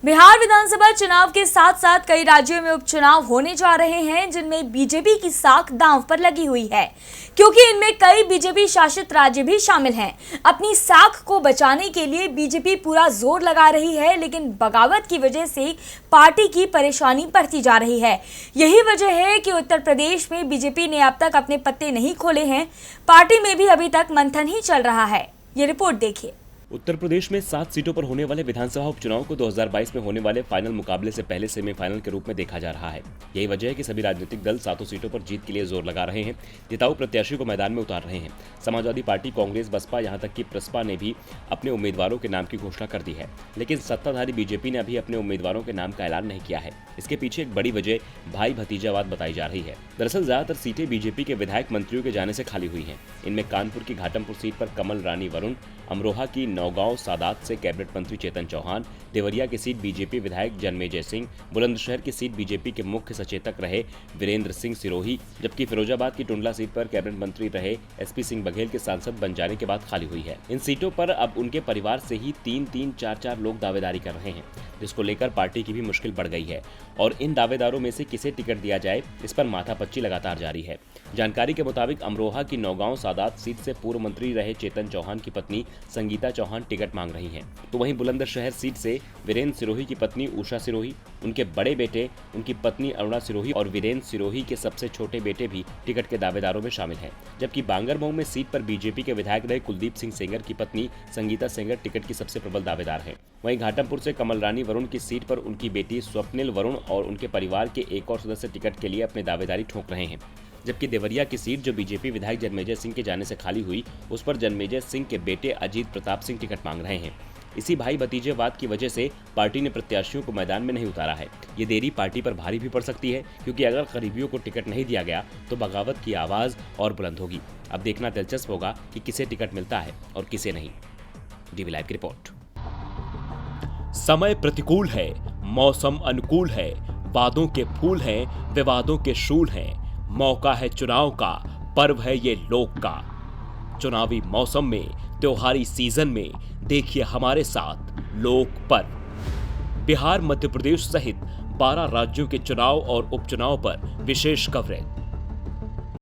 बिहार विधानसभा चुनाव के साथ साथ कई राज्यों में उपचुनाव होने जा रहे हैं, जिनमें बीजेपी की साख दांव पर लगी हुई है, क्योंकि इनमें कई बीजेपी शासित राज्य भी शामिल हैं। अपनी साख को बचाने के लिए बीजेपी पूरा जोर लगा रही है, लेकिन बगावत की वजह से पार्टी की परेशानी बढ़ती जा रही है। यही वजह है कि उत्तर प्रदेश में बीजेपी ने अब तक अपने पत्ते नहीं खोले हैं। पार्टी में भी अभी तक मंथन ही चल रहा है। ये रिपोर्ट देखिए। उत्तर प्रदेश में 7 सीटों पर होने वाले विधानसभा उपचुनाव को 2022 में होने वाले फाइनल मुकाबले से पहले सेमीफाइनल के रूप में देखा जा रहा है। यही वजह है कि सभी राजनीतिक दल 7 सीटों पर जीत के लिए जोर लगा रहे हैं, जिताऊ प्रत्याशियों को मैदान में उतार रहे हैं। समाजवादी पार्टी, कांग्रेस, बसपा, यहां तक कि प्रसपा ने भी अपने उम्मीदवारों के नाम की घोषणा कर दी है, लेकिन सत्ताधारी बीजेपी ने अभी अपने उम्मीदवारों के नाम का ऐलान नहीं किया है। इसके पीछे एक बड़ी वजह भाई भतीजावाद बताई जा रही है। दरअसल ज्यादातर सीटें बीजेपी के विधायक मंत्रियों के जाने से खाली हुई हैं। इनमें कानपुर की घाटमपुर सीट पर कमल रानी वरुण, अमरोहा की नौगांव सादात से कैबिनेट मंत्री चेतन चौहान, देवरिया की सीट बीजेपी विधायक जन्मेजय सिंह, बुलंदशहर की सीट बीजेपी के मुख्य सचेतक रहे वीरेंद्र सिंह सिरोही, जबकि फिरोजाबाद की टुंडला सीट पर कैबिनेट मंत्री रहे एसपी सिंह बघेल के सांसद बन जाने के बाद खाली हुई है। इन सीटों पर अब उनके परिवार से ही 3-3, 4-4 लोग दावेदारी कर रहे हैं, जिसको लेकर पार्टी की भी मुश्किल बढ़ गई है। और इन दावेदारों में से किसे टिकट दिया जाए, इस पर माथापच्ची लगातार जारी है। जानकारी के मुताबिक अमरोहा की नौगांव सादात सीट से पूर्व मंत्री रहे चेतन चौहान की पत्नी संगीता चौहान टिकट मांग रही हैं। तो वहीं बुलंदशहर सीट से वीरेंद्र सिरोही की पत्नी उषा सिरोही, उनके बड़े बेटे, उनकी पत्नी अरुणा सिरोही और वीरेंद्र सिरोही के सबसे छोटे बेटे भी टिकट के दावेदारों में शामिल हैं। जबकि बांगरमऊ में सीट पर बीजेपी के विधायक रहे कुलदीप सिंह सेंगर की पत्नी संगीता सेंगर टिकट की सबसे प्रबल दावेदार हैं। वहीं घाटमपुर से कमल रानी वरुण की सीट पर उनकी बेटी स्वप्निल वरुण और उनके परिवार के एक और सदस्य टिकट के लिए अपनी दावेदारी ठोक रहे हैं। जबकि देवरिया की सीट जो बीजेपी विधायक जन्मेजय सिंह के जाने से खाली हुई, उस पर जन्मेजय सिंह के बेटे अजीत प्रताप सिंह टिकट मांग रहे हैं। इसी भाई भतीजेवाद की वजह से पार्टी ने प्रत्याशियों को मैदान में नहीं उतारा है। ये देरी पार्टी पर भारी भी पड़ सकती है, क्योंकि अगर करीबियों को टिकट नहीं दिया गया तो बगावत की आवाज और बुलंद होगी। अब देखना दिलचस्प होगा कि किसे टिकट मिलता है और किसे नहीं। डीवी लाइव की रिपोर्ट। समय प्रतिकूल है, मौसम अनुकूल है, वादों के फूल हैं, विवादों के शूल हैं। मौका है चुनाव का, पर्व है ये लोक का। चुनावी मौसम में, त्योहारी सीजन में देखिए हमारे साथ लोक पर्व। बिहार, मध्य प्रदेश सहित 12 राज्यों के चुनाव और उपचुनाव पर विशेष कवरेज।